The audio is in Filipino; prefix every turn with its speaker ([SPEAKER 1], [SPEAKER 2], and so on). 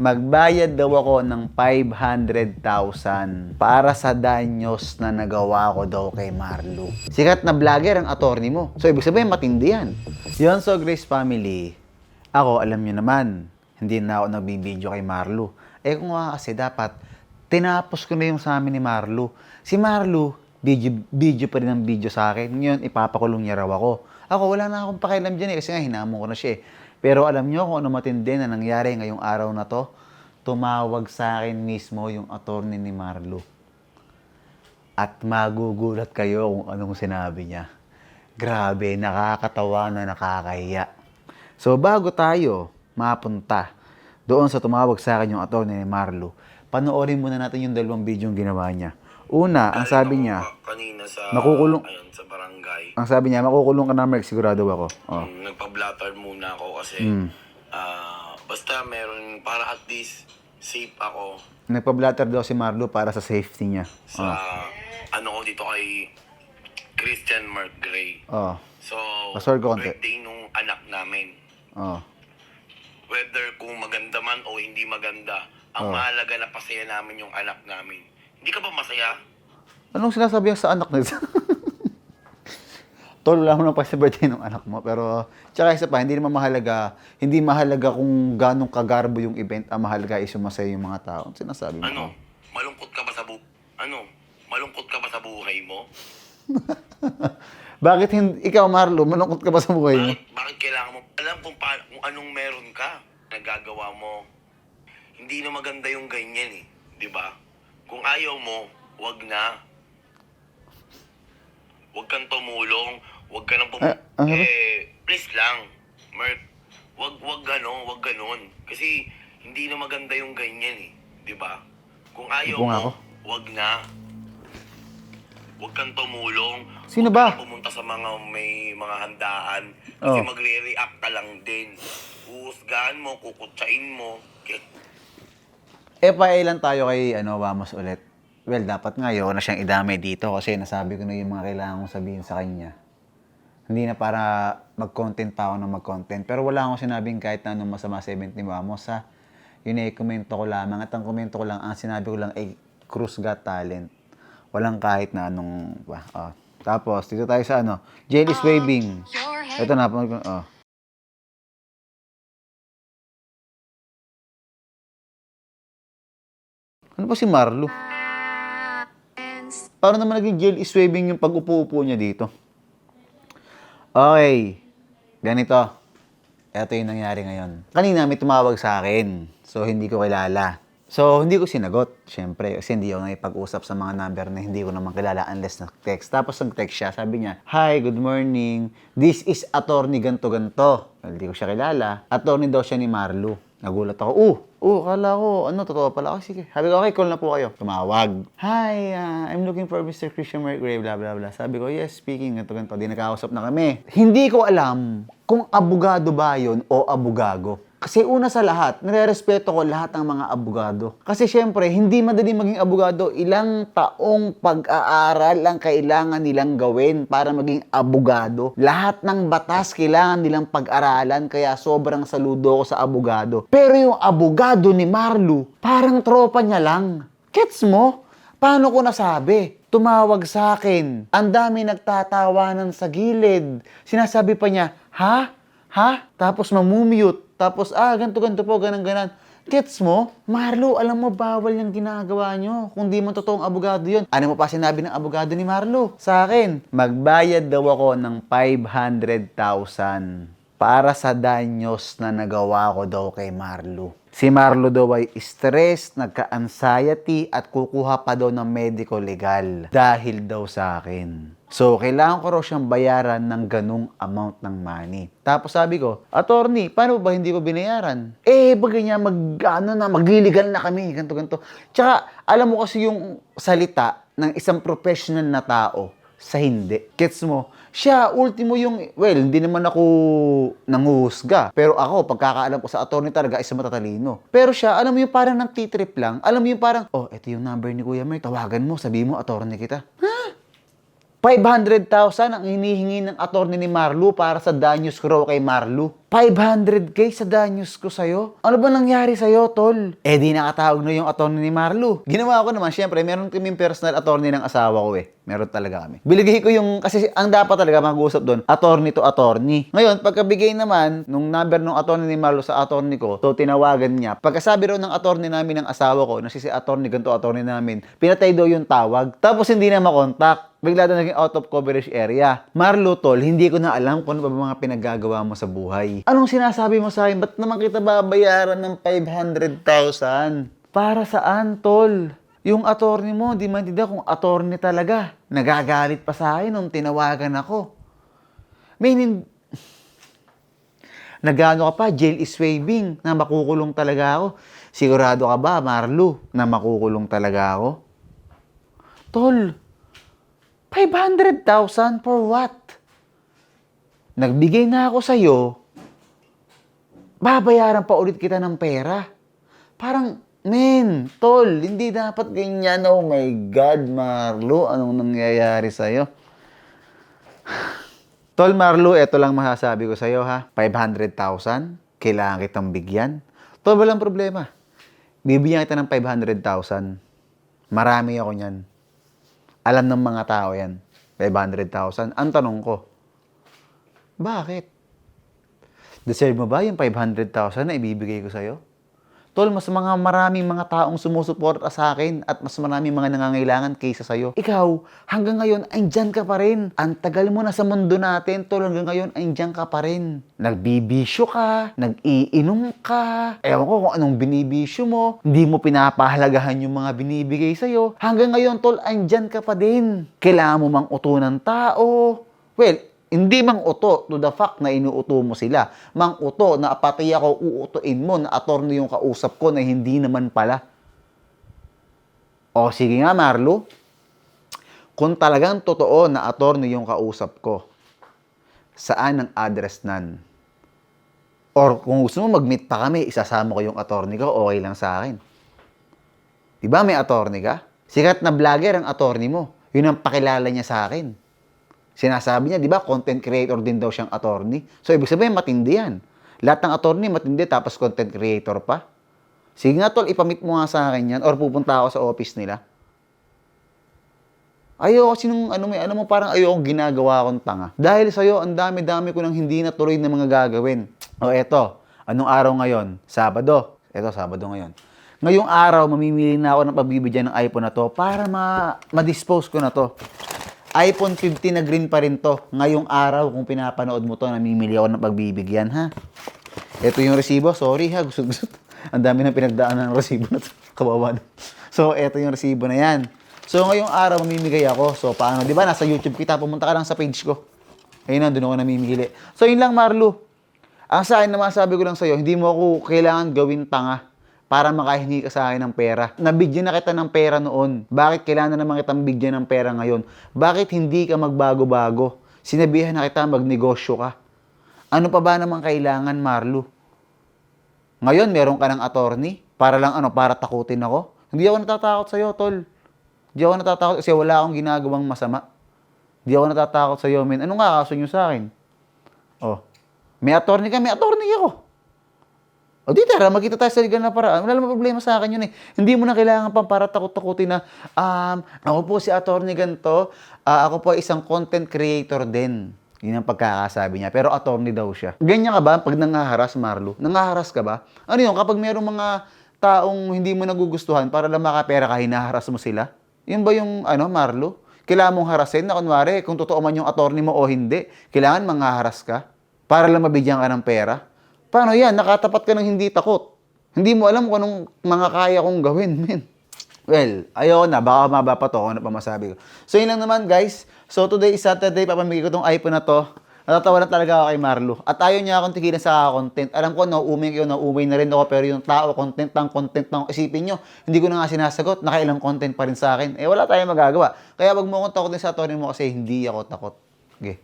[SPEAKER 1] magbayad daw ako ng 500,000 para sa danyos na nagawa ko daw kay Marlo. Sikat na vlogger ang attorney mo. So, ibig sabihin, matindi yan. Yun, so Grace family, ako, alam nyo naman, hindi na ako nagbibideo kay Marlo. Eh kung nga kasi dapat, tinapos ko na yung sa amin ni Marlo. Si Marlo, video pa rin ang video sa akin. Ngayon, ipapakulong niya raw ako. Ako, wala na akong pakialam dyan kasi nga, hinamon ko na siya eh. Pero alam nyo kung ano matindi na nangyari ngayong araw na to? Tumawag sa akin mismo yung attorney ni Marlo. At magugulat kayo kung anong sinabi niya. Grabe, nakakatawa na nakakahiya. So bago tayo mapunta doon sa tumawag sa akin yung attorney ni Marlo, panoorin muna natin yung dalawang video yung ginawa niya. Una, ang sabi niya,
[SPEAKER 2] kanina sa,
[SPEAKER 1] makukulong.
[SPEAKER 2] ayun, sa barangay.
[SPEAKER 1] Ang sabi niya, makukulong ka na, Mark, sigurado ako. Oh.
[SPEAKER 2] Nagpa-blatter muna ako kasi basta meron, para at least safe ako
[SPEAKER 1] Nagpa-blatter daw si Marlo para sa safety niya.
[SPEAKER 2] sa ano ko dito kay Christian Mark Gray.
[SPEAKER 1] Oh.
[SPEAKER 2] So,
[SPEAKER 1] Pasword ko konti.
[SPEAKER 2] birthday nung anak namin.
[SPEAKER 1] Oh.
[SPEAKER 2] Whether kung maganda man o hindi maganda, ang mahalaga na pasaya namin yung anak namin. Hindi ka ba masaya?
[SPEAKER 1] Anong sinasabi yan sa anak nila? Tol, wala mo na pa sa birthday ng anak mo. Pero, tsaka isa pa, hindi mahalaga kung ganong kagarbo yung event. Ang mahalaga is sumasaya yung mga tao. Ano sinasabi mo?
[SPEAKER 2] Ano? Malungkot ka ba sa malungkot ka ba sa buhay mo?
[SPEAKER 1] Bakit hindi, ikaw Marlo, malungkot ka ba sa buhay mo?
[SPEAKER 2] Bakit kailangan mo? Alam kung anong meron ka, nagagawa mo. Hindi na maganda yung ganyan eh. Di ba? Kung ayaw mo, wag na. Wag kang tumulong. Wag ka nang please lang. Merk, wag ganon. Kasi hindi na maganda yung ganyan eh. Di ba? Kung ayaw mo, wag na. Wag kang tumulong.
[SPEAKER 1] Sino
[SPEAKER 2] Wag
[SPEAKER 1] ba?
[SPEAKER 2] kang pumunta sa may mga handaan. Kasi magre-react ka lang din. Huhusgahan mo, kukutsain mo.
[SPEAKER 1] Pailan tayo kay Wamos ulit. Well, dapat nga yun na siyang idamay dito kasi nasabi ko na yung mga kailangan kong sabihin sa kanya. Hindi na para mag-content pa ako na mag-content. Pero wala akong sinabing kahit na anong masama sa event ni Wamos ha. Yun ay komento ko lamang. At ang komento ko lang, ang sinabi ko lang ay Cruz Got Talent. Walang kahit na anong... Tapos, dito tayo sa Jail is waving. Ito na. Ano pa si Marlo? Paano naman naging jail is waving yung pag-upo-upo niya dito? Okay. Ganito. Ito yung nangyari ngayon. Kanina may tumawag sa akin. So, hindi ko kilala. So, hindi ko sinagot. Siyempre, kasi hindi ako nakipag-usap sa mga number na hindi ko naman kilala unless nag-text. Tapos nag-text siya. Sabi niya, "Hi, good morning. This is attorney ganto-ganto." Well, hindi ko siya kilala. Attorney daw siya ni Marlo. Nagulat ako. Kala ko, totoo pala. Sige. Sabi ko, okay, call na po kayo. Tumawag. "Hi, I'm looking for Mr. Christian Mark Gray, blah, blah, blah." Sabi ko, "Yes, speaking, ganito. Di nakausap na kami." Hindi ko alam kung abogado ba yun o abogago. Kasi una sa lahat, nire-respeto ko lahat ng mga abogado. Kasi syempre, hindi madali maging abogado. Ilang taong pag-aaral ang kailangan nilang gawin para maging abogado. Lahat ng batas kailangan nilang pag-aralan, kaya sobrang saludo ko sa abogado. Pero yung abogado ni Marlo, parang tropa niya lang. Gets mo? Paano ko nasabi? Tumawag sa akin. Ang dami nagtatawanan sa gilid. Sinasabi pa niya, ha? Tapos mamumute. Tapos, ganto po, ganan. Gets mo? Marlo, alam mo, bawal yung ginagawa nyo. Kung di man totoong abogado yun. Ano mo pa sinabi ng abogado ni Marlo? Sa akin, magbayad daw ako ng 500,000 para sa danyos na nagawa ko daw kay Marlo. Si Marlo daw ay stress, nagka-anxiety at kukuha pa daw ng medico legal dahil daw sa akin. So, kailangan ko raw siyang bayaran ng ganung amount ng money. Tapos sabi ko, "Attorney, paano ba hindi ko binayaran?" Baga niya, magliligal na kami, ganto. Tsaka, alam mo kasi yung salita ng isang professional na tao sa hindi. Gets mo? Siya, ultimo yung, well, hindi naman ako nanguhusga. Pero ako, pagkakaalam ko sa attorney talaga, isa matatalino. Pero siya, alam mo yung parang nang-titrip lang. Alam mo yung parang, ito yung number ni Kuya Mer, tawagan mo, sabihin mo, attorney kita. 500,000 ang hinihingi ng attorney ni Marlo para sa danyos ko raw kay Marlo. 500K sa danyos ko sa'yo? Ano ba nangyari sa'yo, tol? Eh di nakatawag na yung attorney ni Marlo. Ginawa ko naman, syempre, meron kaming personal attorney ng asawa ko eh. Meron talaga kami. Biligay ko yung, kasi ang dapat talaga mag-uusap doon, attorney to attorney. Ngayon, pagkabigay naman, nung number ng attorney ni Marlo sa attorney ko, so tinawagan niya. Pagkasabi raw ng attorney namin ng asawa ko, na si attorney, ganito attorney namin, pinatay daw yung tawag. Tapos hindi na makontak. Bigla daw naging out of coverage area. Marlo, tol, hindi ko na alam kung ano ba mga pinaggagawa mo sa buhay. Anong sinasabi mo sa akin? Ba't naman kita babayaran ng 500,000? Para saan, tol? Yung attorney mo, di man tinda kung attorney talaga. Nagagalit pa sa akin nung tinawagan ako. Meaning, nagano ka pa, jail is waving, na makukulong talaga ako. Sigurado ka ba, Marlo, na makukulong talaga ako? Tol, 500,000 for what? Nagbigay na ako sa'yo, babayaran pa ulit kita ng pera. Parang, men, tol, hindi dapat ganyan. Oh my God, Marlo, anong nangyayari sa'yo? Tol, Marlo, eto lang masasabi ko sa'yo ha. 500,000, kailangan kitang bigyan. Tol, walang problema. Bibigyan kita ng 500,000. Marami ako niyan. Alam ng mga tao yan. 500,000. Ang tanong ko, bakit? Deserve mo ba yung 500,000 na ibibigay ko sa'yo? Tol, mas maraming mga taong sumusuporta sa akin at mas maraming mga nangangailangan kaysa sa'yo. Ikaw, hanggang ngayon, andyan ka pa rin. Ang tagal mo na sa mundo natin, tol, hanggang ngayon, andyan ka pa rin. Nagbibisyo ka, nag-iinom ka, ewan ko kung anong binibisyo mo, hindi mo pinapahalagahan yung mga binibigay sa'yo. Hanggang ngayon, tol, andyan ka pa din. Kailangan mo mang uto ng tao. Well, hindi mang uto to the fact na inuuto mo sila. Mang uto na pati ako uutuin mo na attorney yung kausap ko na hindi naman pala. O sige nga, Marlo. Kung talagang totoo na attorney yung kausap ko, saan ang address nan? Or kung gusto mo mag-meet pa kami, isasama ko yung attorney ko, okay lang sa akin. Diba may attorney ka? Sikat na vlogger ang attorney mo. Yun ang pakilala niya sa akin. Sinasabi niya, di ba, content creator din daw siyang attorney. So, ibig sabihin, matindi yan. Lahat ng attorney, matindi, tapos content creator pa. Sige nga, tol, ipamit mo nga sa akin yan, or pupunta ako sa office nila. Ayoko, ano mo, parang ayoko ginagawa akong tanga. Dahil sa'yo, ang dami-dami ko nang hindi natuloy na mga gagawin. O eto, anong araw ngayon? Sabado. Eto, Sabado ngayon. Ngayong araw, mamimili na ako ng pagbibigyan ng iPhone na to para ma-dispose ko na to. iPhone 15 na green pa rin to. Ngayong araw, kung pinapanood mo to, namimili ako ng pagbibigyan, ha? Ito yung resibo. Sorry, ha? Gusto. Ang dami na pinagdaan ng resibo na to. Kawawa na. So, ito yung resibo na yan. So, ngayong araw, mamimigay ako. So, paano? Di ba? Nasa YouTube kita. Pumunta ka lang sa page ko. Ayun na, doon ako namimili. So, yun lang, Marlo. Ang sa akin na masabi ko lang sa'yo, hindi mo ako kailangan gawin tanga para makahingi ka sa akin ng pera. Nabigyan na kita ng pera noon. Bakit kailangan na naman kitang bigyan ng pera ngayon? Bakit hindi ka magbago-bago? Sinabihan na kita, magnegosyo ka. Ano pa ba naman kailangan, Marlo? Ngayon, meron ka ng attorney? Para lang para takutin ako? Hindi ako natatakot sa'yo, tol. Hindi ako natatakot kasi wala akong ginagawang masama. Hindi ako natatakot sa'yo, men. Anong kakaso nyo sa akin? Oh, may attorney ka, may attorney ako. O di tara, magkita tayo sa legal na paraan. Wala namang problema sa akin yun eh. Hindi mo na kailangan pang para takot-takutin na, ako po si attorney ganito, ako po isang content creator din. Yun ang pagkakasabi niya. Pero attorney daw siya. Ganyan ka ba pag nangaharas, Marlo? Nangaharas ka ba? Ano yun, kapag mayroong mga taong hindi mo nagugustuhan para lang makapera ka, hinaharas mo sila? Yun ba yung, Marlo? Kailangan mong harasin na kunwari, kung totoo man yung attorney mo o hindi, kailangan manghaharas ka para lang mabigyan ka ng pera? Paano yan? Nakatapat ka ng hindi takot. Hindi mo alam kung anong mga kaya kong gawin, men. Well, ayoko na. Baka maba pa to kung ano pa masabi ko. So, yun lang naman, guys. So, today is Saturday. Papamigay ko tong iPhone na to. Natatawa na talaga ako kay Marlo. At ayaw niya akong tigilan sa content. Alam ko, nauumay na rin ako. Pero yung tao, content lang. Isipin nyo, hindi ko na nga sinasagot. Nakailang content pa rin sa akin. Eh, wala tayong magagawa. Kaya wag mo akong takotin sa attorney mo kasi hindi ako takot. Okay.